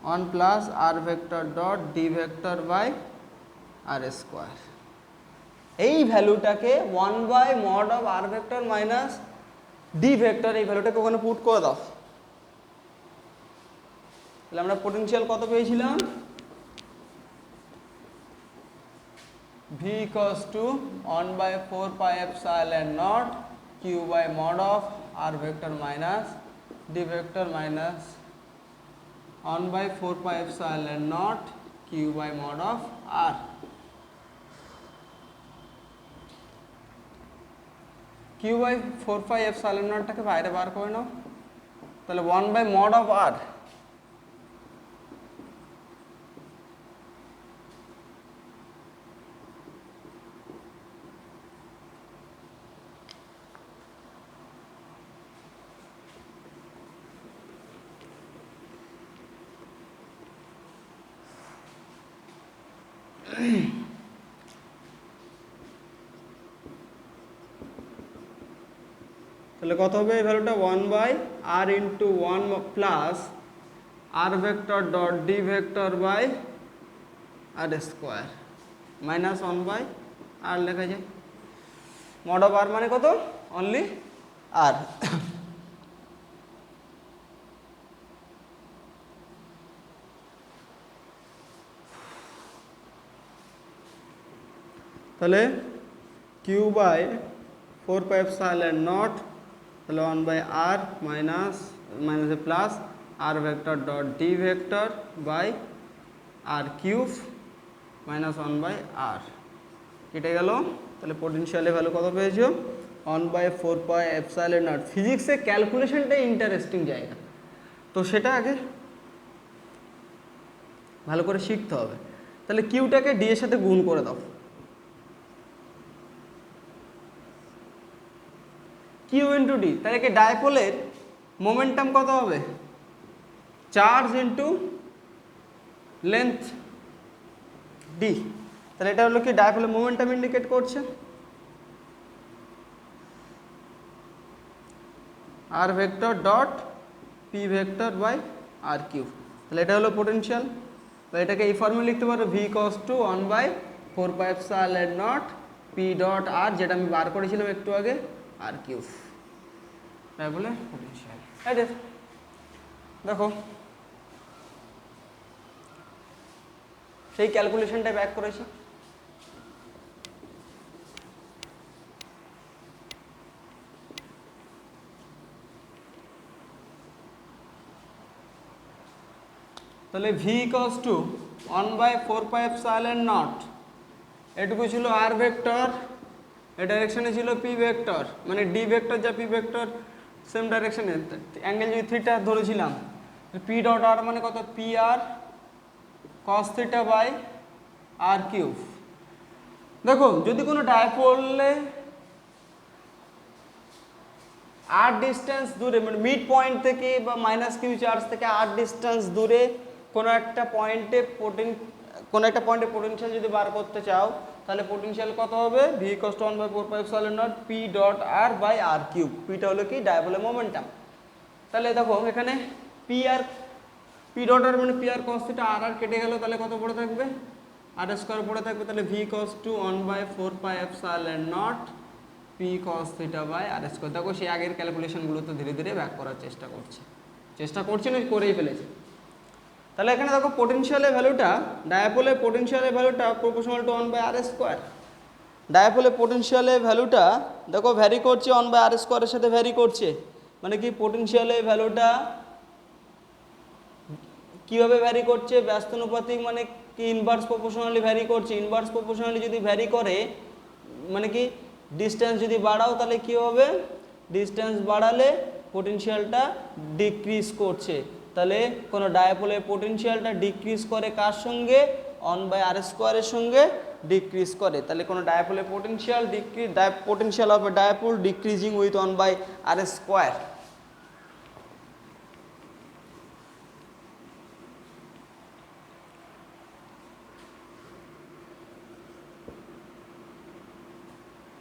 1 plus r vector dot d vector by r square. এই ভ্যালুটাকে 1 by mod of r vector minus d vector, এই ভ্যালুটাকে ওখানে put করে দাও। তাহলে আমরা পোটেনশিয়াল কত পেয়েছিলাম? v equals to 1 by 4 pi epsilon naught q by mod of r vector minus d vector minus 1 by 4 pi epsilon naught q by mod of r। q by 4 pi epsilon naught টাকে বাইরে বার করে নাও, তাহলে 1 by mod of r। তাহলে কত হবে এই ভ্যালুটা? 1 by r into 1 plus r vector dot d vector by r square minus 1 by r লেখা যায়। মড অফ আর মানে কত? Only r. তাহলে q by 4 pi epsilon nought, তাহলে 1 by r minus plus r vector dot d vector by r cube minus 1 by r কেটে গেল। তাহলে পোটেনশিয়ালের value কত পেয়েছো? 1 বাই 4 পাই এপসাইলন নট। ফিজিক্সে ক্যালকুলেশনটাই ইন্টারেস্টিং জায়গা, তো সেটা আগে ভালো করে শিখতে হবে। তাহলে কিউটাকে ডি এর সাথে গুণ করে দাও। কিউ ইন্টু ডি, তাহলে কি ডাইপোলের মোমেন্টাম কত হবে? Charge into length d. তাহলে এটা হলো কি ডাইপোলের মোমেন্টাম ইন্ডিকেট করছে। R vector dot p vector by r q. তাহলে এটা হলো পোটেনশিয়াল। তাহলে এটাকে এই ফর্মুলা লিখতে পারো, V equals to 1 by 4 pi epsilon not p dot r, যেটা আমি বার করেছিলাম একটু আগে, আর কিউব। তাই বলে পোটেনশিয়াল। এই দেখো সেই ক্যালকুলেশনটা ব্যাক করেছি। তাহলে v equals to 1 by 4 pi epsilon naught, এটুকু ছিল আর ভেক্টর, এই ডাইরেকশনে ছিল পি ভেক্টর, মানে ডি ভেক্টর যা পি ভেক্টর সেম ডাইরেকশনে, অ্যাঙ্গেল যদি থিটা ধরেছিলাম, পি ডট আর মানে কত? P r cos theta by r cube. দেখো যদি কোনো ডাইপোলে আর ডিস্টেন্স দূরে, মানে মিড পয়েন্ট থেকে বা মাইনাস কিউ চার্জ থেকে আর ডিস্টেন্স দূরে কোনো একটা পয়েন্টে পোটেনশিয়াল যদি বার করতে চাও, তাহলে পোটেনশিয়াল কত হবে? V equals to 1 by 4 pi epsilon not p dot r by r cube. পিটা হলো কি ডাইপোলের মোমেন্টাম। তাহলে দেখো এখানে পি ডট আর মানে পি আর কস থিটা, আর আর কেটে গেল, তাহলে কত পড়ে থাকবে? আর স্কোয়ার পড়ে থাকবে। তাহলে v equals to 1 by 4 pi epsilon not p cos theta by r square. দেখো সেই আগের ক্যালকুলেশনগুলো তো ধীরে ধীরে ব্যাক করার চেষ্টা করছে না, করেই ফেলেছে। তাহলে এখানে দেখো পোটেনশিয়ালের ভ্যালুটা, ডায়াপোলের পোটেনশিয়ালের ভ্যালুটা proportional to 1 by r square. ডায়াপোলের পোটেনশিয়ালের ভ্যালুটা দেখো ভ্যারি করছে 1 বাই আর স্কোয়ারের সাথে ভ্যারি করছে, মানে কি পোটেনশিয়ালের ভ্যালুটা কীভাবে ভ্যারি করছে? ব্যস্তানুপাতিক, মানে কি ইনভার্স প্রপোর্শনালি ভ্যারি করছে। ইনভার্স প্রপোর্শনালি যদি ভ্যারি করে, মানে কি ডিস্টেন্স যদি বাড়াও তাহলে কী হবে? ডিস্টেন্স বাড়ালে পোটেনশিয়ালটা ডিক্রিজ করছে। তাহলে কোনো ডায়াপোলের পোটেনশিয়ালটা ডিক্রিজ করে কার সঙ্গে? 1 বাই আর স্কোয়ারের সঙ্গে ডিক্রিজ করে। তাহলে কোনো ডায়াপোলের পোটেনশিয়াল হবে dipole decreasing with 1 by r square.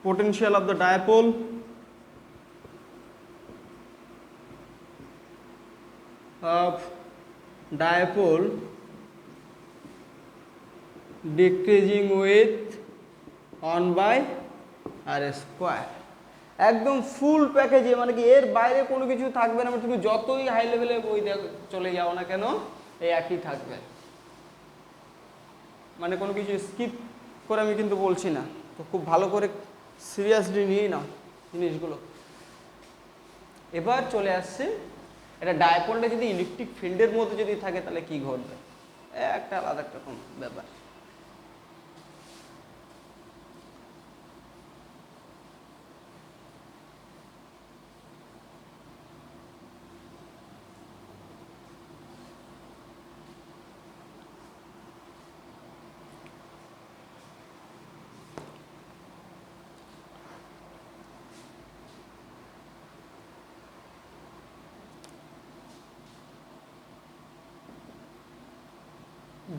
Potential of the dipole of dipole decreasing with 1/r²। একদম ফুল প্যাকেজে, মানে কি এর বাইরে কোনো কিছু থাকবে না, তুমি যতই হাই লেভেলে বই চলে যাও না কেন এই একই থাকবে, মানে কোনো কিছু স্কিপ করে আমি কিন্তু বলছি না, তো খুব ভালো করে সিরিয়াসলি নিয়ে নাও জিনিসগুলো। এবার চলে আসছে এটা ডায়াপোলটা যদি ইলেকট্রিক ফিল্ডের মধ্যে যদি থাকে তাহলে কি ঘটবে, একটা আলাদা রকম ব্যাপার।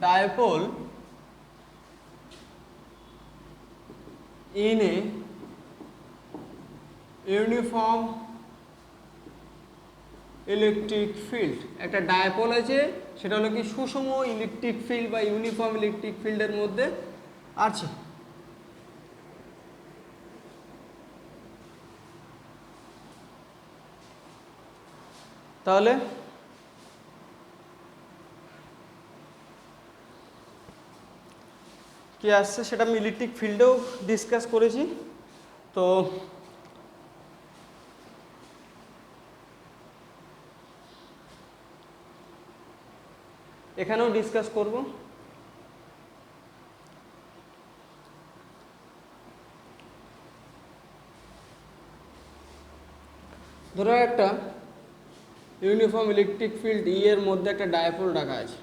Dipole in a uniform electric field, একটা ডায়াপোল আছে সেটা হলো কি সুষম ইলেকট্রিক ফিল্ড বা ইউনিফর্ম ইলেকট্রিক ফিল্ডের মধ্যে আছে। তাহলে কি আসছে সেটা আমি ইলেকট্রিক ফিল্ডেও ডিসকাস করেছি, তো এখানেও ডিসকাস করব। ধরো একটা ইউনিফর্ম ইলেকট্রিক ফিল্ড ই এর মধ্যে একটা ডায়াপোল রাখা আছে,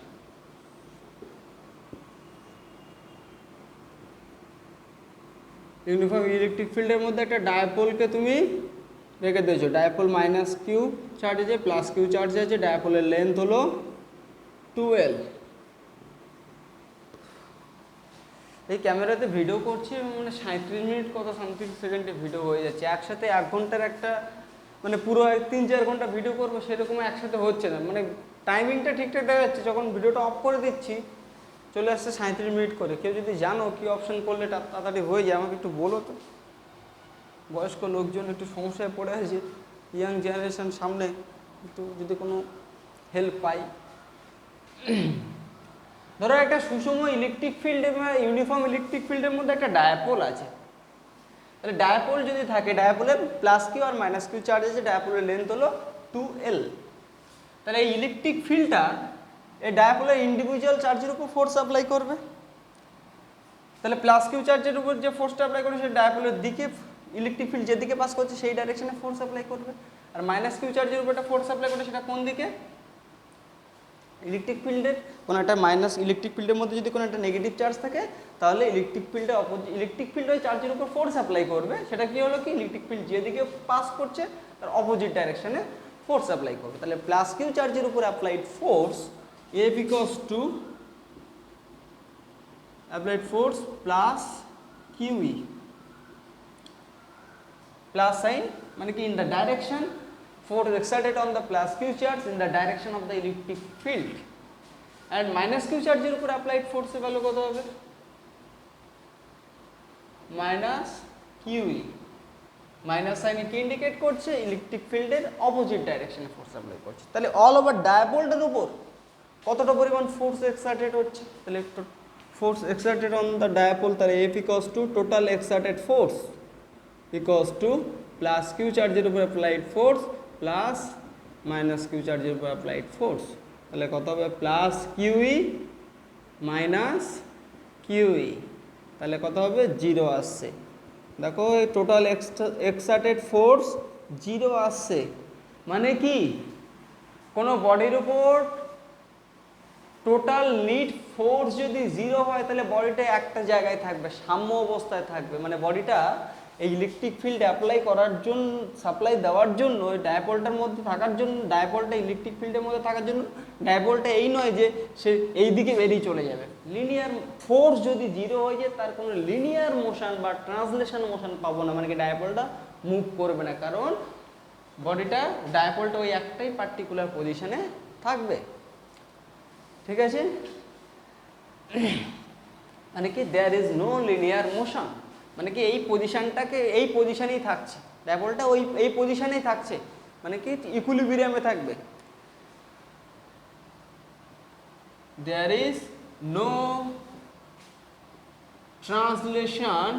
ইউনিফর্ম ইলেকট্রিক ফিল্ডের মধ্যে একটা ডায়াপোলকে তুমি রেখে দিয়েছো, ডায়াপোল মাইনাস কিউ চার্জ আছে প্লাস কিউ চার্জ আছে, ডায়াপোলের লেন্থ হলো 2L। এই ক্যামেরাতে ভিডিও করছি মানে 37 মিনিট কত সামথিং সেকেন্ডে ভিডিও হয়ে যাচ্ছে, একসাথে 1 ঘন্টার একটা মানে পুরো 3-4 ঘন্টা ভিডিও করবো সেরকম একসাথে হচ্ছে না, মানে টাইমিংটা ঠিকঠাক দেখা যাচ্ছে, যখন ভিডিওটা অফ করে দিচ্ছি চলে আসছে 37 মিনিট করে। কেউ যদি জানো কি অপশন করলে তাড়াতাড়ি হয়ে যায় আমাকে একটু বলো তো, বয়স্ক লোকজন একটু সমস্যায় পড়ে আছে, ইয়াং জেনারেশন সামনে একটু যদি কোনো হেল্প পাই। ধরো একটা সুষম ইলেকট্রিক ফিল্ড এবং ইউনিফর্ম ইলেকট্রিক ফিল্ডের মধ্যে একটা ডায়াপোল আছে, তাহলে ডায়াপোল যদি থাকে ডায়াপোলের plus Q R minus Q charge আছে, ডায়াপোলের লেন্থ হলো 2L, তাহলে এই ইলেকট্রিক ফিল্ডটা এই ডায়াপোলের ইন্ডিভিজুয়াল চার্জের উপর ফোর্স অ্যাপ্লাই করবে, তাহলে প্লাস কিউ চার্জের উপর যে ফোর্সটা অ্যাপ্লাই করবে সেই ডায়াপোলের দিকে ইলেকট্রিক ফিল্ড যেদিকে পাস করছে সেই ডাইরেকশনে ফোর্স অ্যাপ্লাই করবে, আর মাইনাস কিউ চার্জের উপর একটা ফোর্স অ্যাপ্লাই করবে সেটা কোন দিকে, ইলেকট্রিক ফিল্ডের কোনো একটা মাইনাস ইলেকট্রিক ফিল্ডের মধ্যে যদি কোনো একটা নেগেটিভ চার্জ থাকে তাহলে ইলেকট্রিক ফিল্ড ওই চার্জের উপর ফোর্স অ্যাপ্লাই করবে, সেটা কি হলো কি ইলেকট্রিক ফিল্ড যেদিকে পাস করছে তার অপোজিট ডাইরেকশনে ফোর্স অ্যাপ্লাই করবে, তাহলে প্লাস কিউ চার্জের উপর applied force F equals to applied force plus QE, plus sign মানে কি in the direction force exerted on the plus Q charge in the direction of the electric field, and minus Q charge এর উপর applied force এর value কত হবে minus QE, minus sine কি indicate করছে electric ফিল্ডের অপোজিট ডাইরেকশনে force apply করছে, তাহলে অল ওভার ডায়াপোলটার উপর কতটা পরিমাণ ফোর্স এক্সার্টেড হচ্ছে, তাহলে force exerted on the dipole, তাহলে F equals to total exerted force equals to plus q চার্জের উপর applied force plus minus q চার্জের উপর অ্যাপ্লাইড ফোর্স, তাহলে কত হবে প্লাস কিউই মাইনাস কিউই, তাহলে কত হবে 0 আসছে। দেখো এই টোটাল এক্সার্টেড ফোর্স 0 আসছে, মানে কি কোনো বডির উপর টোটাল নিট ফোর্স যদি 0 হয় তাহলে বডিটা একটা জায়গায় থাকবে, সাম্য অবস্থায় থাকবে, মানে বডিটা এই ইলেকট্রিক ফিল্ড অ্যাপ্লাই করার জন্য সাপ্লাই দেওয়ার জন্য ওই ডায়াপোলটার মধ্যে থাকার জন্য ডায়াপোলটা ইলেকট্রিক ফিল্ডের মধ্যে থাকার জন্য ডায়াপোলটা এই নয় যে সে এই দিকে বেরিয়ে চলে যাবে, লিনিয়ার ফোর্স যদি 0 হয়ে যায় তার কোনো লিনিয়ার মোশন বা ট্রান্সলেশন মোশন পাবো না, মানে কি ডায়াপোলটা মুভ করবে না, কারণ বডিটা ডায়াপোলটা ওই একটাই পার্টিকুলার পজিশনে থাকবে। ঠিক আছে, মানে কি there is no linear motion, মানে কি এই পজিশনটাকে এই পজিশনেই থাকছে, ডায়াপোলটা এই পজিশনেই থাকছে, মানে কি ইকুইলিব্রিয়ামে থাকবে। There is no translation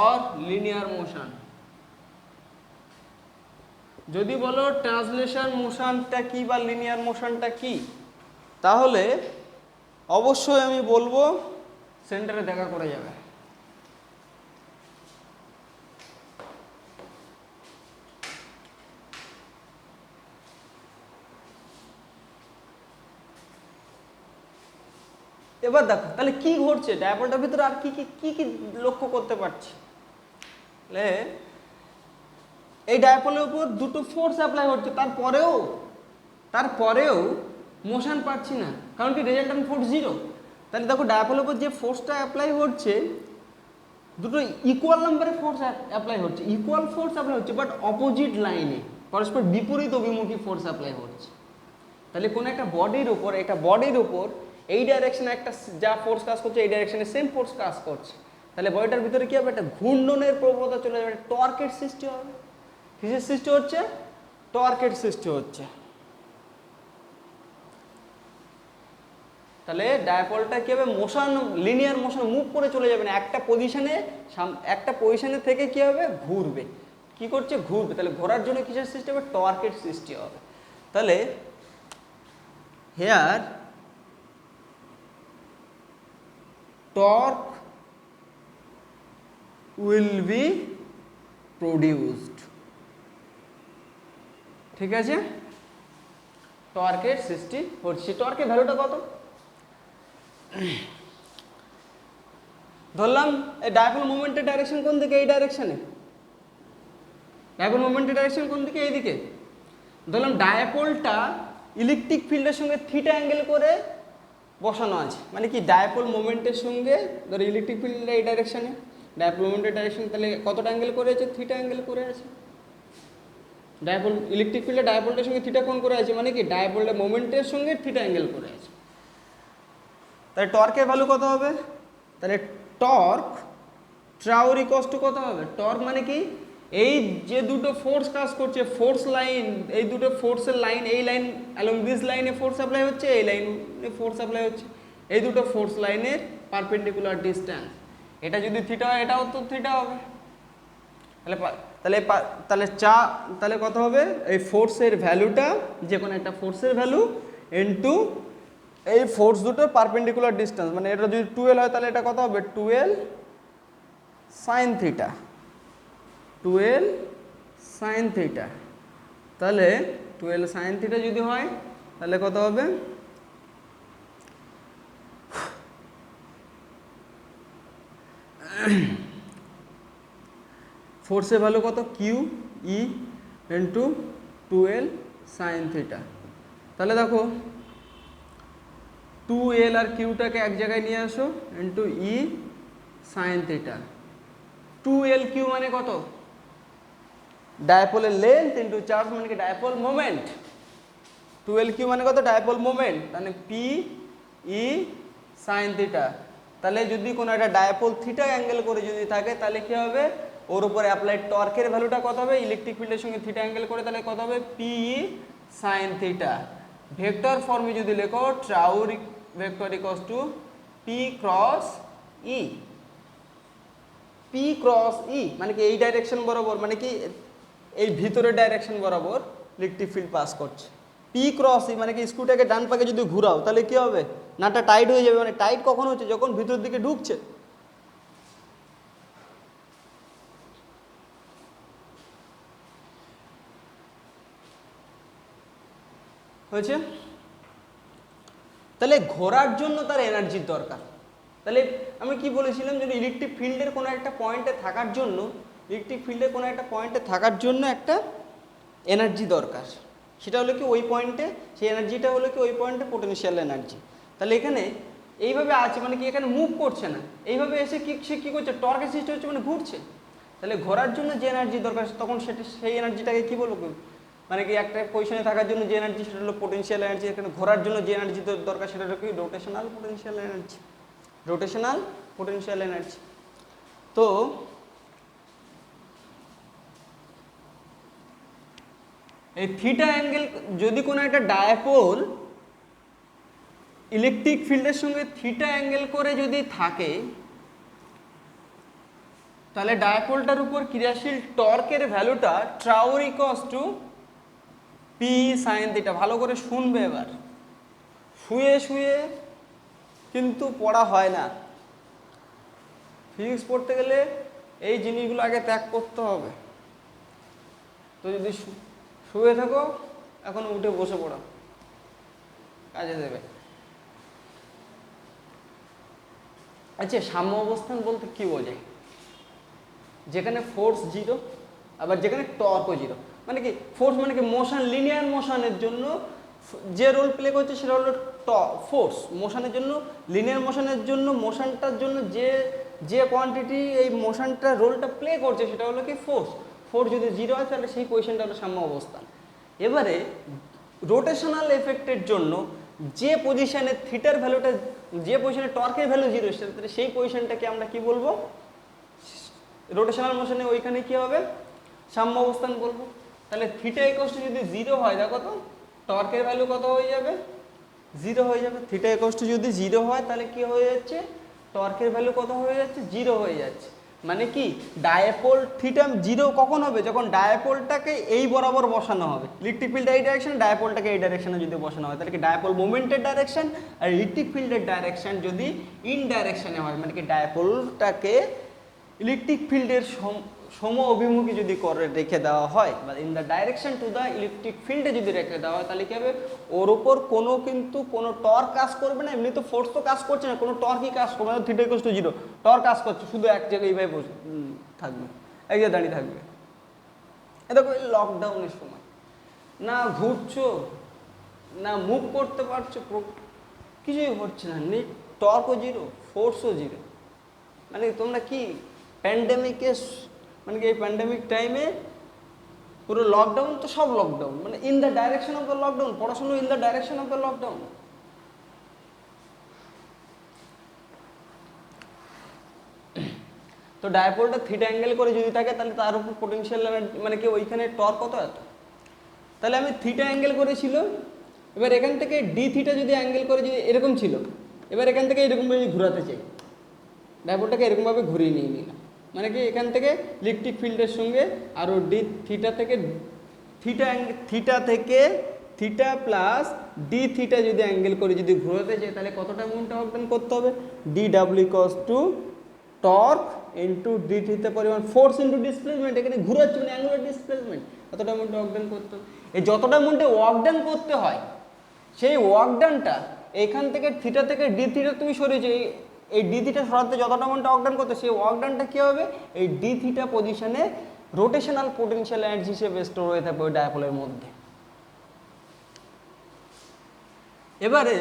or linear motion. যদি বলো ট্রান্সলেশন মোশনটা কি বা লিনিয়ার মোশনটা কি, তাহলে অবশ্যই আমি বলবো সেন্টারে দেখা করে যাবে। এবার দেখো তাহলে কি ঘটছে ডায়াপোলটার ভিতরে, আর কি কি কি কি লক্ষ্য করতে পারছি। তাহলে এই ডায়াপোলের উপর দুটো ফোর্স অ্যাপ্লাই হচ্ছে, তারপরেও মোশন পাচ্ছি না, কারণ কি রেজাল্টেন্ট ফোর্স 0। তাহলে দেখো ডায়াপোলের উপর যে ফোর্সটা অ্যাপ্লাই হচ্ছে, দুটো ইকুয়াল নাম্বারে ফোর্স অ্যাপ্লাই হচ্ছে, ইকুয়াল ফোর্স অ্যাপ্লাই হচ্ছে, বাট অপোজিট লাইনে পরস্পর বিপরীত অভিমুখী ফোর্স অ্যাপ্লাই হচ্ছে। তাহলে কোনো একটা বডির উপর এই ডাইরেকশনে একটা যা ফোর্স কাজ করছে, এই ডাইরেকশনে সেম ফোর্স কাজ করছে, তাহলে বডিটার ভিতরে কি হবে, একটা ঘূর্ণনের প্রবণতা চলে যাবে, টর্কের সৃষ্টি হবে। কিসের সৃষ্টি হচ্ছে? টর্কের সৃষ্টি হচ্ছে। তাহলে ডায়াপোলটা কি হবে, মোশন, লিনিয়ার মোশন, মুভ করে চলে যাবে না, একটা পজিশনে থেকে কি হবে, ঘুরবে। কি করছে? ঘুরবে। তাহলে ঘোরার জন্য কিসের সৃষ্টি হবে? টর্কের সৃষ্টি হবে। তাহলে hair torque will be produced, ঠিক আছে, টর্কের সৃষ্টি হচ্ছে। টর্কের ভ্যালুটা কত? ধরলাম এই ডায়াপোল মুভমেন্টের ডাইরেকশন কোন দিকে? এই ডাইরেকশনে। ডায়াপোল মুভমেন্টের ডাইরেকশন কোন দিকে? এইদিকে। ধরলাম ডায়াপোলটা ইলেকট্রিক ফিল্ডের সঙ্গে থিটা অ্যাঙ্গেল করে বসানো আছে, মানে কি ডায়াপোল মোমেন্টের সঙ্গে, ধরো ইলেকট্রিক ফিল্ডের এই ডাইরেকশনে, ডায়াপোল মোমেন্টের ডাইরেকশন, তাহলে কতটা অ্যাঙ্গেল করে আছে? থিটা অ্যাঙ্গেল করে আছে। ডায়াপোল ইলেকট্রিক ফিল্ডে ডায়াপোলটার সঙ্গে থিটা কোণ করে আছে, মানে কি ডায়াপোলটা মোমেন্টের সঙ্গে থিটা অ্যাঙ্গেল করে আছে। তাহলে টর্কের ভ্যালু কত হবে? তাহলে টর্ক ট্রাউর ইকুয়ালস টু কত হবে? টর্ক মানে কি, এই যে দুটো ফোর্স কাজ করছে, ফোর্স লাইন, এই দুটো ফোর্সের লাইন, এই লাইন অ্যালং দিস লাইনে ফোর্স অ্যাপ্লাই হচ্ছে, এই লাইনে ফোর্স অ্যাপ্লাই হচ্ছে, এই দুটো ফোর্স লাইনের পারপেন্ডিকুলার ডিস্টেন্স। এটা যদি থিটা হয়, এটাও তো থিটা হবে। তাহলে কত হবে? এই ফোর্সের ভ্যালুটা, যে কোনো একটা ফোর্সের ভ্যালু ইনটু এই ফোর্স দুটোর পারপেন্ডিকুলার ডিস্টেন্স, মানে এটা যদি 12 হয় তাহলে এটা কত হবে? 12 সাইন থিটা, 12 সাইন থিটা। তাহলে 12 সাইন থিটা যদি হয় তাহলে কত হবে? ফোর্সের ভ্যালু কত? Q e into 12 sine theta. তাহলে দেখো 2L আর কিউটাকে এক জায়গায় নিয়ে আসো, into e sine theta. 2L q মানে কত? ডায়াপোলের লেন্থ ইন্টু চার্জ, মানে কি ডায়াপোল মোমেন্ট। 2L কিউ মানে কত? ডায়াপোল মোমেন্ট। তাহলে পি ই সাইন থিটা। তাহলে যদি কোনো একটা ডায়াপোল থিটা অ্যাঙ্গেল করে যদি থাকে, তাহলে কি হবে? ওর উপরে অ্যাপ্লাইড টর্কের ভ্যালুটা কত হবে? ইলেকট্রিক ফিল্ডের সঙ্গে থিটা অ্যাঙ্গেল করে, তাহলে কত হবে? P E sine theta. Vector ফর্মে যদি লেখো, torque vector equals to p cross E. P cross E মানে কি এই ডাইরেকশন বরাবর, মানে কি এই ভিতরের ডাইরেকশন বরাবর ইলেকট্রিক ফিল্ড পাস করছে। পি ক্রস ই মানে কি স্ক্রুটাকে ডান পাকে যদি ঘুরাও তাহলে কি হবে? নাটটা টাইট হয়ে যাবে। মানে টাইট কখন হচ্ছে? যখন ভিতর দিকে ঢুকছে। হয়েছে? তাহলে ঘোরার জন্য তার এনার্জির দরকার। তাহলে আমি কি বলেছিলাম, যদি ইলেকট্রিক ফিল্ডের কোনো একটা পয়েন্টে থাকার জন্য একটা এনার্জি দরকার, সেটা হলো কি ওই পয়েন্টে, সেই এনার্জিটা হলো কি ওই পয়েন্টে পোটেনশিয়াল এনার্জি। তাহলে এখানে এইভাবে আছে, মানে কি এখানে মুভ করছে না, এইভাবে এসে সে কী করছে? টর্কের সৃষ্টি হচ্ছে, মানে ঘুরছে। তাহলে ঘোরার জন্য যে এনার্জি দরকার, তখন সেই এনার্জিটাকে কী বলবো? মানে কি একটা পজিশনে থাকার জন্য যে এনার্জি সেটা হলো পোটেনশিয়াল এনার্জি, এখানে ঘোরার জন্য যে এনার্জি দরকার সেটা হলো কি rotational potential energy, rotational potential energy. তো এই থিটা অ্যাঙ্গেল যদি কোনো একটা ডায়াপোল ইলেকট্রিক ফিল্ডের সঙ্গে থিটা অ্যাঙ্গেল করে যদি থাকে, তাহলে ডায়াপোলটার উপর ক্রিয়াশীল টর্কের ভ্যালুটা tau equals to P sine theta. ভালো করে শুনবে এবার, শুয়ে শুয়ে কিন্তু পড়া হয় না, ফিজিক্স পড়তে গেলে এই জিনিসগুলো আগে ত্যাগ করতে হবে। তো যদি শুয়ে থাকো এখন উঠে বসে পড়ো, কাজে দেবে। আচ্ছা, সাম্য অবস্থান বলতে কি বোঝায়? যেখানে ফোর্স জিরো আবার যেখানে টর্কও জিরো। মানে কি ফোর্স মানে কি মোশন, লিনিয়ার মোশনের জন্য যে রোল প্লে করছে সেটা হলো ফোর্স। মোশনের জন্য, লিনিয়ার মোশনের জন্য, মোশনটার জন্য যে যে কোয়ান্টিটি এই মোশনটা রোলটা প্লে করছে সেটা হলো কি ফোর্স। ফোর্স যদি জিরো হয় তাহলে সেই পজিশনটা হলো সাম্য অবস্থান। এবারে রোটেশনাল এফেক্টের জন্য যে পজিশনে থিটার ভ্যালুটা, যে পজিশনে টর্কের ভ্যালু জিরো, সেই পজিশনটাকে আমরা কি বলবো? রোটেশনাল মোশনে ওইখানে কি হবে? সাম্য অবস্থান বলবো। তাহলে থিটা ইকুয়ালস টু যদি জিরো হয়, দেখো তো টর্কের ভ্যালু কত হয়ে যাবে? জিরো হয়ে যাবে। থিটা ইকুয়ালস টু যদি জিরো হয় তাহলে কি হয়ে যাচ্ছে? টর্কের ভ্যালু কত হয়ে যাচ্ছে? জিরো হয়ে যাচ্ছে। মানে কি ডায়াপোল থিটা জিরো কখন হবে? যখন ডায়াপোলটাকে এই বরাবর বসানো হবে। ইলেকট্রিক ফিল্ড এই ডাইরেকশন, ডায়াপোলটাকে এই ডাইরেকশনে যদি বসানো হয় তাহলে কি ডায়াপোল মোমেন্টের ডাইরেকশন, আর ইলেকট্রিক ফিল্ডের ডাইরেকশন যদি ইন ডাইরেকশনে হয়, মানে কি ডায়াপোলটাকে ইলেকট্রিক ফিল্ডের সম অভিমুখী যদি করে রেখে দেওয়া হয়, বা in the direction to the electric ফিল্ডে যদি রেখে দেওয়া হয়, তাহলে কি হবে? ওর ওপর কোনো টর্ক কাজ করবে না। এমনি তো ফোর্স তো কাজ করছে না, কোনো টর্কই কাজ করবে না। Theta equals two zero, torque কাজ করছে, শুধু এক জায়গায় এইভাবে বসে থাকবে, এক জায়গায় দাঁড়িয়ে থাকবে। এ দেখো লকডাউনের সময় না ঘুরছো না মুভ করতে পারছো, কিছুই হচ্ছে না, নেই টর্কও জিরো, ফোর্সও জিরো। মানে তোমরা কি প্যান্ডেমিকে, মানে কি এই প্যান্ডেমিক টাইমে পুরো লকডাউন, তো সব লকডাউন, মানে in the direction of the lockdown, পড়াশোনা in the direction of the lockdown. তো ডায়াপোলটা থিটা অ্যাঙ্গেল করে যদি থাকে তাহলে তার উপর পোটেনশিয়াল মানে কি ওইখানে টর্ক কত এত। তাহলে আমি থিটা অ্যাঙ্গেল করেছিল, এবার এখান থেকে ডি থিটা যদি অ্যাঙ্গেল করে যদি এরকম ছিল, এবার এখান থেকে এরকমভাবে ঘোরাতে চাই, ডায়াপোলটাকে এরকমভাবে ঘুরিয়ে নিয়ে নিলাম। মানে কি এখান থেকে ইলেকট্রিক ফিল্ডের সঙ্গে আরও ডি থিটা থেকে থিটা প্লাস ডি থিটা যদি অ্যাঙ্গেল করে যদি ঘোরাতে চাই, তাহলে কতটা মোমেন্ট অবদান করতে হবে? D W equals to torque into D theta পরিমাণ ফোর্স ইন্টু ডিসপ্লেসমেন্ট। এখানে ঘুরাচ্ছে মানে অ্যাঙ্গুলার ডিসপ্লেসমেন্ট, কতটা মোমেন্ট ওয়ার্কডান করতে হবে। এই যতটা মোমেন্টে ওয়ার্কডান করতে হয়, সেই ওয়ার্কডানটা এখান থেকে থিটা থেকে ডি থিটা তুমি সরিয়েছো, এই ডি থিটা সরাতে যতটা মোমেন্ট ওয়ার্কডান করতে, সেই ওয়ার্কডানটা কী হবে? এই ডি থিটা পজিশনে রোটেশনাল পোটেনশিয়াল এনার্জি হিসেবে স্টোর হয়ে থাকবে ওই ডায়াপোলের মধ্যে। এবারে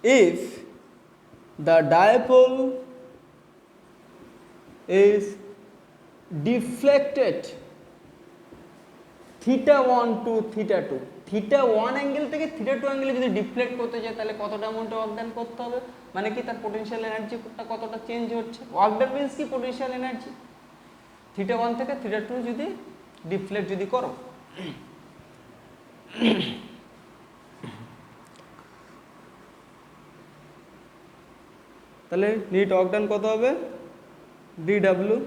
if the dipole is deflected theta 1 to theta 2, theta 1 angle থেকে থিটা 2 অ্যাঙ্গেলে যদি ডিফ্লেক্ট করতে চায় তাহলে কতটা মোমেন্ট ওয়ার্কডান করতে হবে? মানে কি তার পোটেনশিয়াল এনার্জিটা কতটা চেঞ্জ হচ্ছে। ওয়ার্কডান মিন্স কি পোটেনশিয়াল এনার্জি। থিটা 1 থেকে থিটা 2 যদি ডিফ্লেক্ট যদি করো, তাহলে নিট ওয়ার্কডান কত হবে? ডি ডাব্লিউ,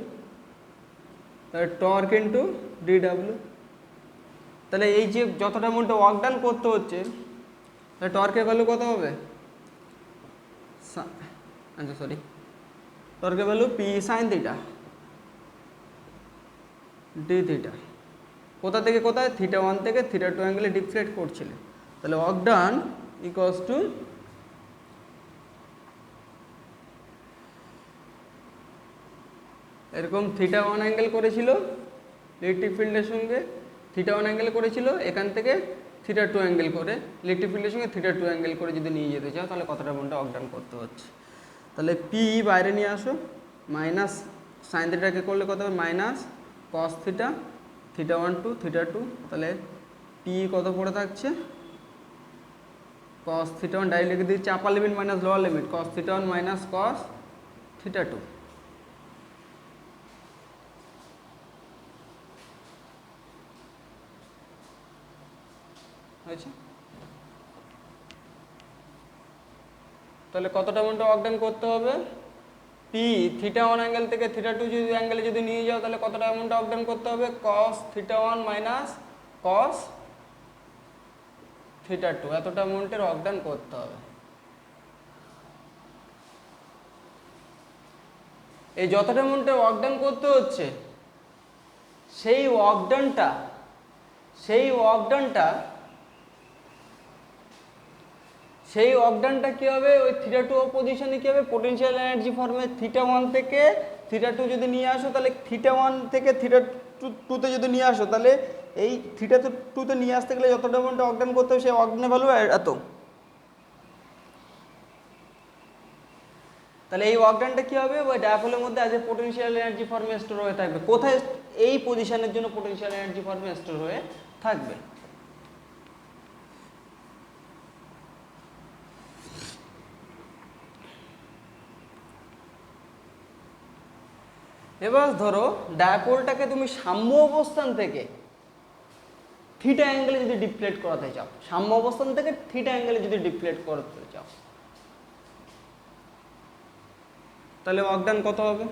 তাহলে টর্ক ইন্টু ডি ডাব্লিউ। তাহলে এই যে যতটা মোমেন্টে ওয়ার্কডান করতে হচ্ছে, তাহলে টর্কের ভ্যালু কত হবে? আচ্ছা সরি, টর্কের value p sine theta d theta. কোথা থেকে কোথায়? থিটা 1 থেকে থিটা 2 অ্যাঙ্গেলে ডিফ্লেক্ট করছিলে, তাহলে ওয়ার্কডান ইকুয়ালস টু এরকম থিটা 1 অ্যাঙ্গেল করেছিল ইলেকট্রিক ফিল্ডের সঙ্গে, থিটা 1 অ্যাঙ্গেল করেছিল, এখান থেকে থিটা 2 অ্যাঙ্গেল করে ইলেকট্রিক ফিল্ডের সঙ্গে থিটা 2 অ্যাঙ্গেল করে যদি নিয়ে যেতে চাও, তাহলে কতটা মোমেন্ট ওয়ার্কডান করতে হচ্ছে। তাহলে পি বাইরে নিয়ে আসো, মাইনাস সাইন থিটাকে করলে কত হবে? মাইনাস কস থিটা θ1 টু θ2, তাহলে পি কত পড়ে থাকছে cos θ1, ডাইরেক্ট লিখে দিচ্ছি upper limit minus lower limit cos θ1 minus cos θ2। হয়েছে? তাহলে কতটা মোমেন্টাম ওয়ার্ক ডান করতে হবে? পি θ1 অ্যাঙ্গেল থেকে θ2 যদি অ্যাঙ্গেলে যদি নিয়ে যাও তাহলে কতটা মোমেন্টাম ওয়ার্ক ডান করতে হবে? cos θ1 মাইনাস cos θ2, এতটা মোমেন্টের ওয়ার্ক ডান করতে হবে। এই যতটা মোমেন্টের ওয়ার্ক ডান করতে হচ্ছে সেই ওয়ার্ক ডানটা কি হবে? ওই θ2 পজিশনে কি হবে? পোটেনশিয়াল এনার্জি ফর্মে θ1 থেকে θ2 যদি নিয়ে আসো তাহলে θ1 থেকে θ2 তে যদি নিয়ে আসো তাহলে এই θ2 তে নিয়ে আসতে গেলে যতটা মোমেন্টে ওয়ার্ক ডান করতে হবে সেই ওয়ার্ক ডানের ভ্যালু এত। তাহলে এই ওয়ার্ক ডানটা কি হবে? ওই ডায়াপোলের মধ্যে অ্যাজ এ পোটেনশিয়াল এনার্জি ফর্মে স্টোর হয়ে থাকবে। কোথায়? এই পজিশনের জন্য পোটেনশিয়াল এনার্জি ফর্মে স্টোর হয়ে থাকবে। এবার ধরো ডায়াপোলটাকে তুমি সাম্য অবস্থান থেকে থিটা অ্যাঙ্গেলে যদি ডিফ্লেক্ট করাতে চাও, সাম্য অবস্থান থেকে থিটা অ্যাঙ্গেলে যদি ডিফ্লেক্ট করতে চাও তাহলে ওয়ার্ক ডান কত হবে?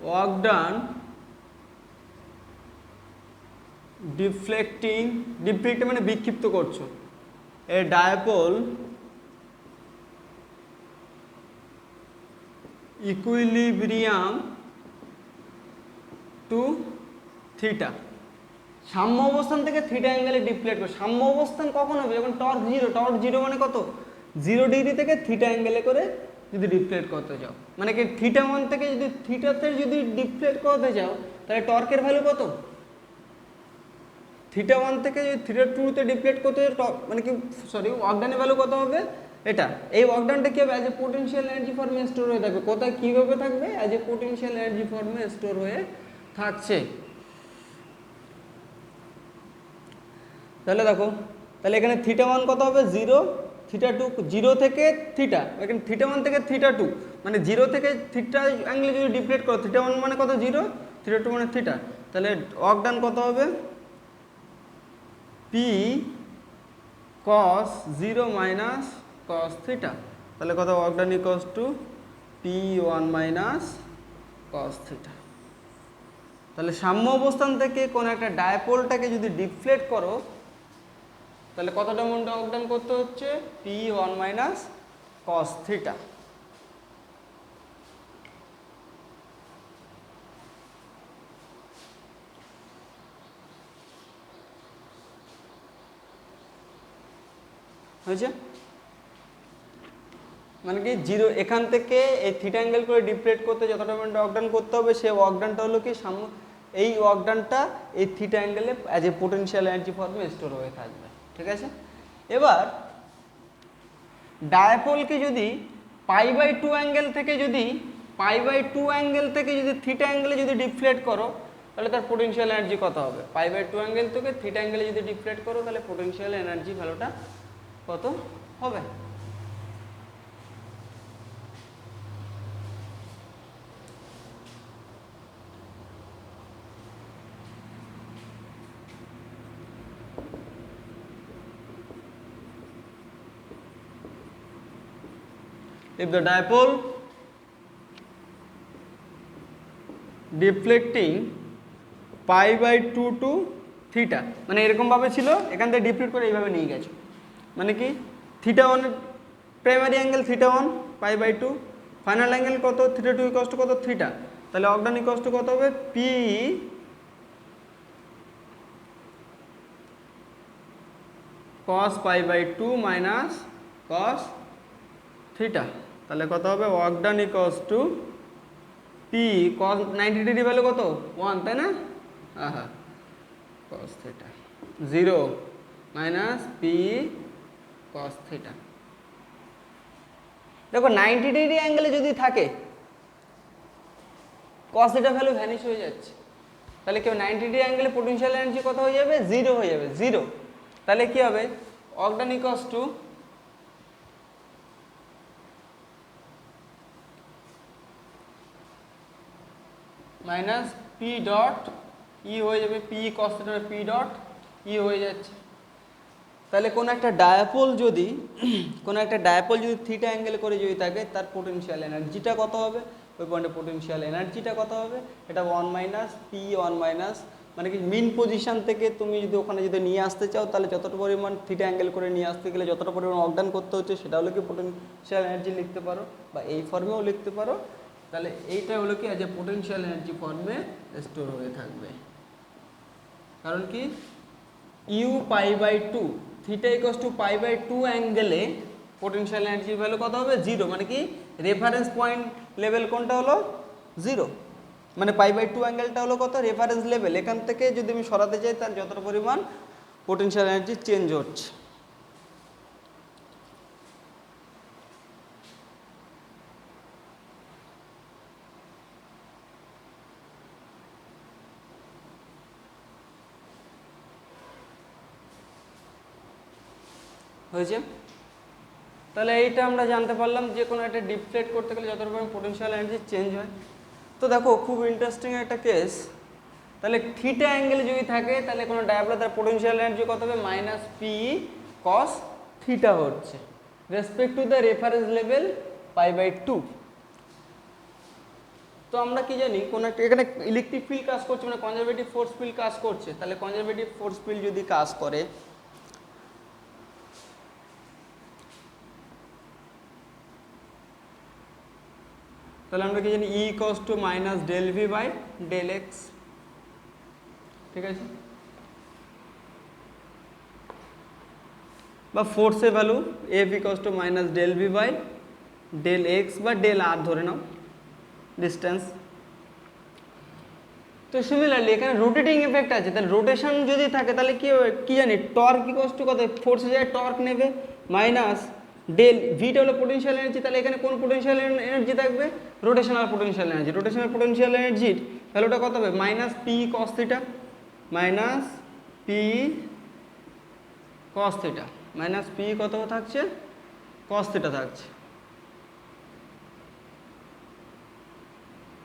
ওয়ার্ক ডান ডিফ্লেক্টিং মানে বিক্ষিপ্ত করছো এ ডায়াপোল ইকুইলিব্রিয়াম টু থিটা, সাম্য অবস্থান থেকে থিটা অ্যাঙ্গেলে ডিফ্লেক্ট করো। সাম্য অবস্থান কখন হবে? যখন টর্ক জিরো মানে কত? 0 ডিগ্রি থেকে থিটা অ্যাঙ্গেলে করে যদি ডিফ্লেক্ট করতে চাও, মানে কি θ1 থেকে যদি থিটাতে যদি ডিফ্লেক্ট করতে চাও তাহলে টর্কের ভ্যালু কত? θ1 থেকে যদি θ2 তে ডিফ্লেক্ট করতে মানে কি ওয়ার্ক ডানের ভ্যালু কত হবে? এটা। এই ওয়ার্ক ডানটা কি হবে? অ্যাজ এ পোটেনশিয়াল এনার্জি ফর্মে স্টোর হয়ে থাকবে। কোথায় কিভাবে থাকবে? অ্যাজ এ পোটেনশিয়াল এনার্জি ফর্মে স্টোর হয়ে থাকছে। তাহলে দেখো, তাহলে এখানে θ1 কত হবে? 0, θ2 0 থেকে থিটা, এখানে θ1 থেকে θ2 মানে 0 থেকে থিটা অ্যাঙ্গেলে যদি ডিফ্লেক্ট করো, θ1 মানে কত? 0, θ2 মানে থিটা, তাহলে ওয়ার্ক ডান কত হবে? P cos 0 minus cos theta, তাহলে কত? Work done equals two P1 minus cos theta. তাহলে সাম্য অবস্থান থেকে কোন একটা ডায়াপোলটাকে যদি ডিফ্লেক্ট করো তাহলে কতটা মোমেন্ট ওয়ার্ক ডান করতে হচ্ছে? P1 minus cos theta. হয়েছে? মানে কি 0 এখান থেকে এই থিটা অ্যাঙ্গেল করে ডিফ্লেক্ট করতে যতটা মোমেন্ট ওয়ার্ক ডান করতে হবে সেই ওয়ার্ক ডানটা হলো কি সাম্য, এই ওয়ার্ক ডানটা এই থিটা অ্যাঙ্গেলে অ্যাজ এ পোটেনশিয়াল এনার্জি ফর্মে স্টোর হয়ে থাকবে। ঠিক আছে? এবার ডায়াপোলকে যদি π/2 অ্যাঙ্গেল থেকে যদি থিটা অ্যাঙ্গেলে যদি ডিফ্লেক্ট করো তাহলে তার পোটেনশিয়াল এনার্জি কত হবে? π/2 অ্যাঙ্গেল থেকে থিটা অ্যাঙ্গেলে যদি ডিফ্লেক্ট করো তাহলে পোটেনশিয়াল এনার্জি ভ্যালুটা কত হবে? If the dipole deflecting π/2 to theta, মানে এরকম ভাবে ছিল, এখান থেকে ডিফ্লেক্ট করে এইভাবে নিয়ে গেছো, মানে কি θ1 প্রাইমারি অ্যাঙ্গেল θ1 π/2, ফাইনাল অ্যাঙ্গেল কত? θ2 ইকুয়ালস টু কত? থিটা, তাহলে ওয়ার্ক ডান ইকুয়ালস টু কত হবে? P cos π/2 minus cos theta, তাহলে কত হবে? Work done equals to P cos 90 degree value কত? 1, তাই না? cos theta 0, minus p cos theta. দেখো 90 ডিগ্রি অ্যাঙ্গেলে যদি থাকে কস থিটা ভ্যালু ভ্যানিশ হয়ে যাচ্ছে, তাহলে কি হবে 90 ডিগ্রি অ্যাঙ্গেলে পোটেনশিয়াল এনার্জি কত হয়ে যাবে, জিরো হয়ে যাবে, জিরো। তাহলে কি হবে work done equals to minus p dot E হয়ে যাবে, p cos theta p dot E হয়ে যাচ্ছে। তাহলে কোনো একটা ডায়াপোল যদি থিটা অ্যাঙ্গেল করে যদি থাকে তার পোটেনশিয়াল এনার্জিটা কত হবে, ওই পয়েন্টে পোটেনশিয়াল এনার্জিটা কত হবে, এটা 1 মাইনাস পি 1 মাইনাস, মানে কি মিন পজিশন থেকে তুমি যদি ওখানে যদি নিয়ে আসতে চাও তাহলে যতটা পরিমাণ থিটা অ্যাঙ্গেল করে নিয়ে আসতে গেলে যতটা পরিমাণ অবদান করতে হচ্ছে সেটা হলো কি পোটেনশিয়াল এনার্জি লিখতে পারো, বা এই ফর্মেও লিখতে পারো। তাহলে এইটা হলো কি অ্যাজ এ পোটেনশিয়াল এনার্জি ফর্মে স্টোর হয়ে থাকবে। কারণ কি u pi by two, theta equals to pi by two অ্যাঙ্গেলে পোটেনশিয়াল এনার্জির ভ্যালু কত হবে, জিরো। মানে কি রেফারেন্স পয়েন্ট লেভেল কোনটা হলো, জিরো। মানে পাই বাই টু অ্যাঙ্গেলটা হলো কত, রেফারেন্স লেভেল। এখান থেকে যদি আমি সরাতে চাই তার যতটা পরিমাণ পোটেনশিয়াল এনার্জি চেঞ্জ হচ্ছে। হয়েছে? তাহলে এইটা আমরা জানতে পারলাম যে কোনো একটা ডিফ্লেক্ট করতে গেলে যত রকম পোটেনশিয়াল এনার্জি চেঞ্জ হয়। তো দেখো খুব ইন্টারেস্টিং একটা কেস। তাহলে থিটা অ্যাঙ্গেলে যদি থাকে তাহলে কোনো ডায়াপোলে তার পোটেনশিয়াল এনার্জি কত হবে, মাইনাস পি কস থিটা হচ্ছে respect to the reference level pi by two. তো আমরা কি জানি কোনো একটা এখানে ইলেকট্রিক ফিল্ড কাজ করছে, মানে কনজারভেটিভ ফোর্স ফিল্ড কাজ করছে। তাহলে কনজারভেটিভ ফোর্স ফিল্ড যদি কাজ করে তাহলে আমরা কি জানি e equals to minus del v by del x. ঠিক আছে, বা ফোর্সের value f equals to minus del v by del x বা ডেল আর ধরে নাও ডিস্টেন্স। তো সিমিলারলি এখানে রোটেটিং এফেক্ট আছে, তাহলে রোটেশন যদি থাকে তাহলে কি জানি টর্ক ইকুয়ালস টু কত, ফোর্সে যায় টর্ক নেবে মাইনাস ডেল ভিটা হলো পোটেনশিয়াল এনার্জি। তাহলে এখানে কোন পোটেনশিয়াল এনার্জি থাকবে, rotational potential energy. Rotational potential এনার্জির ভ্যালুটা কত হবে, minus p cos theta, minus p cos theta, minus P কত থাকছে, কস থিটা থাকছে।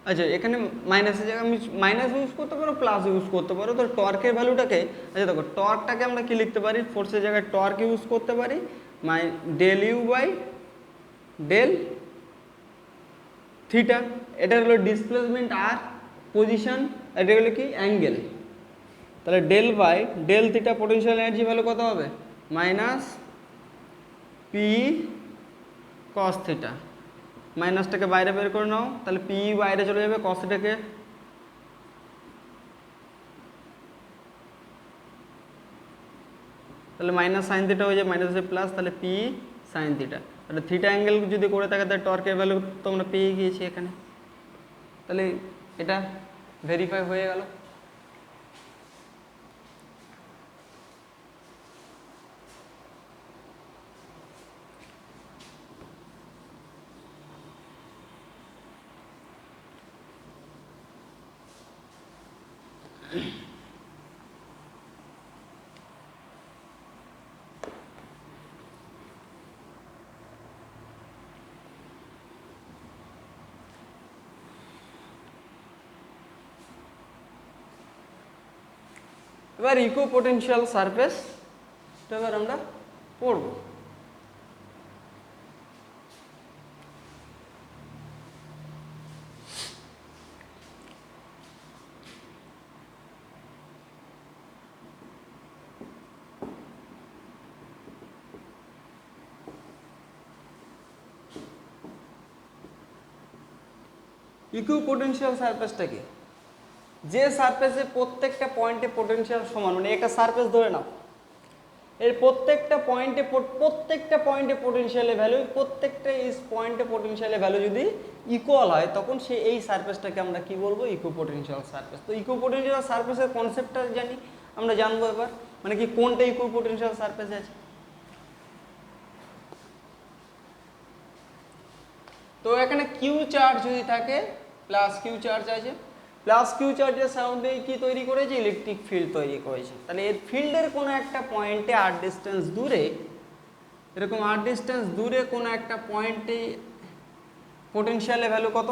আচ্ছা এখানে মাইনাসের জায়গায় আমি মাইনাস ইউজ করতে পারো, প্লাস ইউজ করতে পারো। তো টর্কের ভ্যালুটাকে, আচ্ছা দেখো টর্কটাকে আমরা কি লিখতে পারি, ফোর্সের জায়গায় টর্ক ইউজ করতে পারি del u by del theta. এটা হলো ডিসপ্লেসমেন্ট আর পজিশন, এটা হলো কি অ্যাঙ্গেল। তাহলে del by del theta potential energy value কত হবে, মাইনাস পি কস থিটা। মাইনাসটাকে বাইরে বের করে নাও, তাহলে পি বাইরে চলে যাবে, কস থিটাকে তাহলে মাইনাস সাইন থিটা হয়ে যায় মাইনাসে প্লাস, তাহলে পি সাইন থিটা। তাহলে থিটা অ্যাঙ্গেল যদি করে থাকে তাহলে টর্কের ভ্যালু তোমরা পেয়ে গিয়েছি এখানে। তাহলে এটা ভেরিফাই হয়ে গেল। এবার ইকুইপোটেনশিয়াল সারফেস এবার আমরা পড়ব। ইকুইপোটেনশিয়াল সারফেসটা কি, যে সারফেসে প্রত্যেকটা পয়েন্টে পোটেনশিয়াল সমান, মানে একটা সারফেস ধরে নাও এর প্রত্যেকটা পয়েন্টে পোটেনশিয়ালের ভ্যালু, প্রত্যেকটা পয়েন্টে পোটেনশিয়ালের ভ্যালু যদি ইকুয়াল হয় তখন এই সারফেসটাকে আমরা কি বলবো, ইকুইপোটেনশিয়াল সারফেস। তো ইকুইপোটেনশিয়াল সারফেসের কনসেপ্টটা আমরা জানবো এবার। মানে কি কোনটা ইকুইপোটেনশিয়াল সারফেসে আছে। তো এখানে কিউ চার্জ যদি থাকে, প্লাস কিউ চার্জ আছে, প্লাস কিউ চার্জের সাথে কি তৈরি করেছে, ইলেকট্রিক ফিল্ড তৈরি করেছে। তাহলে এর ফিল্ডের কোনো একটা পয়েন্টে আর ডিস্টেন্স দূরে, এরকম আর ডিস্টেন্স দূরে কোনো একটা পয়েন্টে পোটেনশিয়ালের ভ্যালু কত,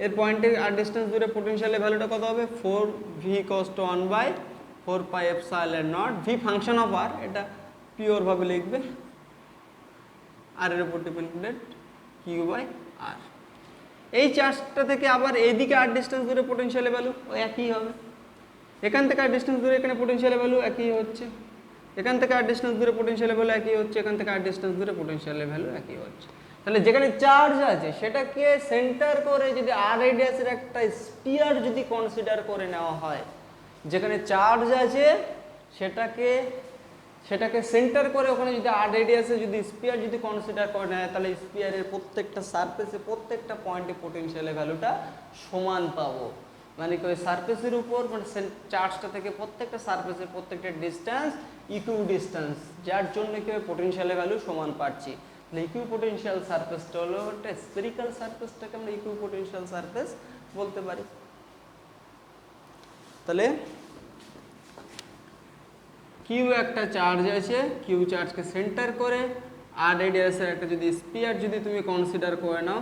এর পয়েন্টে আর ডিস্টেন্স দূরে পোটেনশিয়ালের ভ্যালুটা কত হবে, 4v = 1/4πε0। ভি ফাংশন অফ আর, এটা পিওর ভাবে লিখবে, আর এর উপর ডিপেন্ডেন্ট q/r। এই চার্জটা থেকে আবার এইদিকে আর ডিস্টেন্স দূরে পোটেনশিয়ালের ভ্যালু একই হবে, এখান থেকে আর ডিস্টেন্স দূরে এখানে পোটেনশিয়ালের ভ্যালু একই হচ্ছে, এখান থেকে আর ডিস্টেন্স দূরে পোটেনশিয়ালের ভ্যালু একই হচ্ছে, এখান থেকে আর ডিস্টেন্স দূরে পোটেনশিয়ালের ভ্যালু একই হচ্ছে। তাহলে যেখানে চার্জ আছে সেটাকে সেন্টার করে যদি আর রেডিয়াসের একটা স্পিয়ার যদি কনসিডার করে নেওয়া হয়, যেখানে চার্জ আছে সেটাকে সেন্টার করে ওখানে যদি আর রেডিয়াসে যদি স্পিয়ার যদি কনসিডার করে নেয়, তাহলে স্পিয়ারের প্রত্যেকটা সারফেসে প্রত্যেকটা পয়েন্টে পোটেনশিয়ালের ভ্যালুটা সমান পাবো। মানে কি ওই সারফেসের উপর মানে চার্জটা থেকে প্রত্যেকটা সারফেসের প্রত্যেকটা ডিস্টেন্স ইকুই ডিস্টেন্স, যার জন্য কি ওই পোটেনশিয়ালের ভ্যালু সমান পাচ্ছি। তাহলে ইকুইপোটেনশিয়াল সারফেসটা হলো একটা স্ফেরিক্যাল সারফেসটাকে আমরা ইকুইপোটেনশিয়াল সারফেস বলতে পারি। তাহলে কিউ একটা চার্জ আছে, কিউ চার্জকে সেন্টার করে আর রেডিয়াসের একটা যদি স্পিয়ার যদি তুমি কনসিডার করে নাও,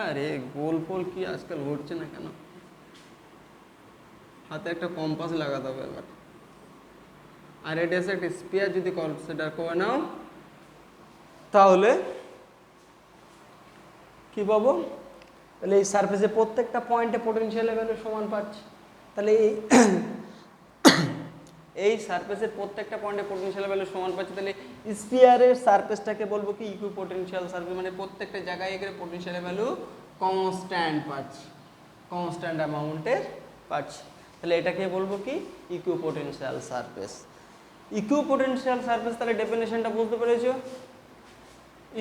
আরে গোল পোল কি আজকাল ঘুরছে না কেন, হাতে একটা কম্পাস লাগাতে হবে এবার। আর রেডিয়াসের একটা স্পিয়ার যদি কনসিডার করে নাও, তাহলে কি পাবো, তাহলে এই সারফেসে প্রত্যেকটা পয়েন্টে পোটেনশিয়ালের ভ্যালু সমান পাচ্ছি। তাহলে এই সারফেসের প্রত্যেকটা পয়েন্টে পোটেনশিয়াল ভ্যালু সমান পাচ্ছি, তাহলে স্পিয়ারের সারফেসটাকে বলবো কি ইকুইপোটেনশিয়াল সারফেস, মানে প্রত্যেকটা জায়গায় এখানে পোটেনশিয়াল ভ্যালু কনস্ট্যান্ট পাচ্ছি, কনস্ট্যান্ট অ্যামাউন্টের পাচ্ছি। তাহলে এটাকে বলবো কি ইকুইপোটেনশিয়াল সারফেস। ইকুইপোটেনশিয়াল সারফেস তাহলে ডেফিনেশনটা বুঝতে পেরেছো।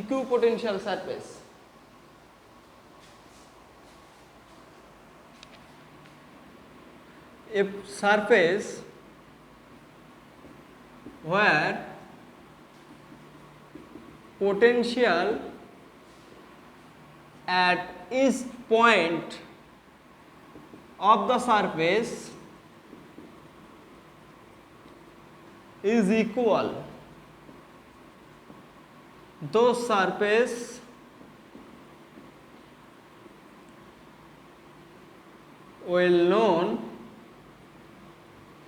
Equipotential surface a surface where potential at each point of the surface is equal, those surface well known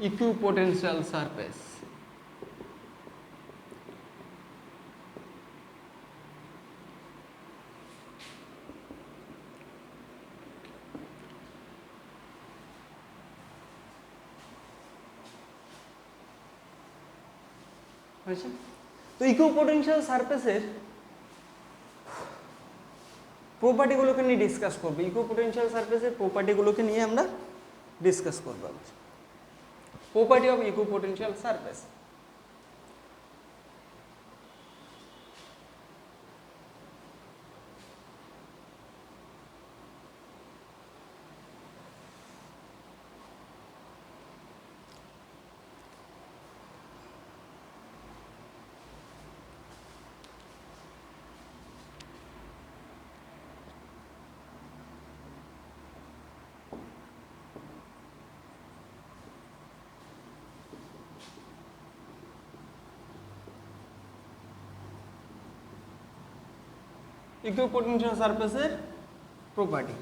equipotential surface. হয়েছে? তো ইকুইপোটেনশিয়াল সারফেসের প্রপার্টিগুলোকে নিয়ে ডিসকাস করবো, ইকুইপোটেনশিয়াল সারফেসের প্রপার্টিগুলোকে নিয়ে আমরা ডিসকাস করবো। Property of equipotential surface. Equipotential সারফেসের প্রপার্টি,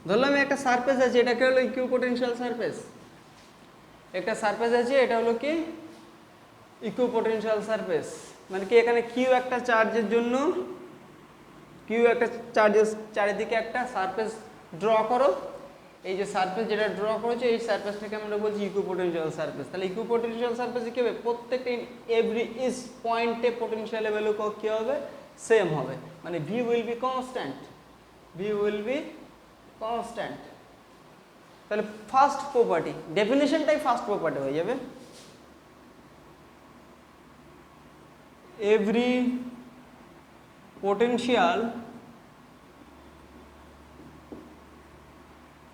ধরলাম একটা সারফেস আছে, এটাকে হলো ইকুইপোটেনশিয়াল সারফেস। একটা সারফেস আছে, এটা হলো কি ইকুইপোটেনশিয়াল সারফেস। মানে কি এখানে কিউ একটা চার্জের জন্য, কিউ একটা চার্জের চারিদিকে একটা সারফেস ড্র করো, এই যে সারফেস যেটা ড্র করেছে এই সারফেসটাকে আমরা বলছি ইকুইপোটেনশিয়াল সারফেস। তাহলে ইকুইপোটেনশিয়াল সারফেসে কি হবে, প্রত্যেকটা এভরি ইচ পয়েন্টে পোটেনশিয়াল ভ্যালু কি হবে, সেম হবে, মানে V will be constant, V will be constant. তাহলে ফার্স্ট প্রপার্টি, ডেফিনেশনটাই ফার্স্ট প্রপার্টি হয়ে যাবে। Every potential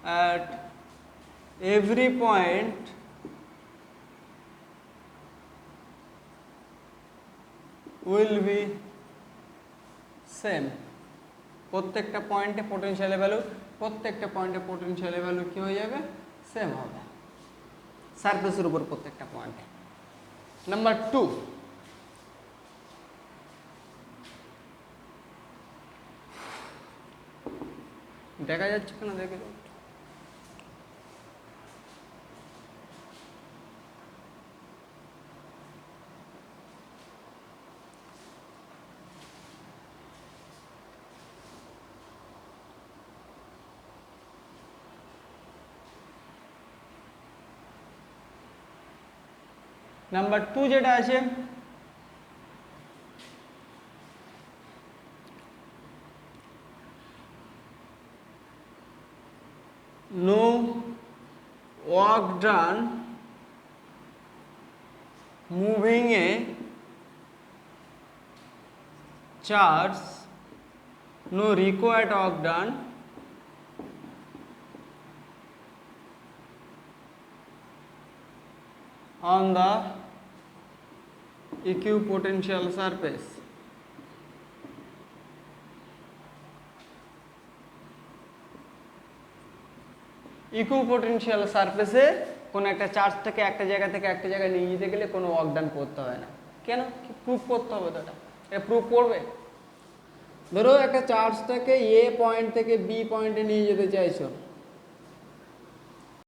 at every point will be same, প্রত্যেকটা পয়েন্টে পোটেনশিয়ালের ভ্যালু কি হয়ে যাবে, সেম হবে সারফেসের উপর প্রত্যেকটা পয়েন্টে। নাম্বার 2, দেখা যাচ্ছে কেন দেখে দাও। নাম্বার 2 যেটা আছে, no work done moving a charge, no required work done on the equipotential surface। Equipotential সারফেসে কোনো একটা চার্জটাকে একটা জায়গা থেকে একটা জায়গায় নিয়ে যেতে গেলে কোনো ওয়ার্ক ডান করতে হয় না। কেন? কি প্রুফ করতে হবে তো, এটা প্রুফ করবে। ধরো একটা চার্জটাকে এ পয়েন্ট থেকে বি পয়েন্টে নিয়ে যেতে চাইছো,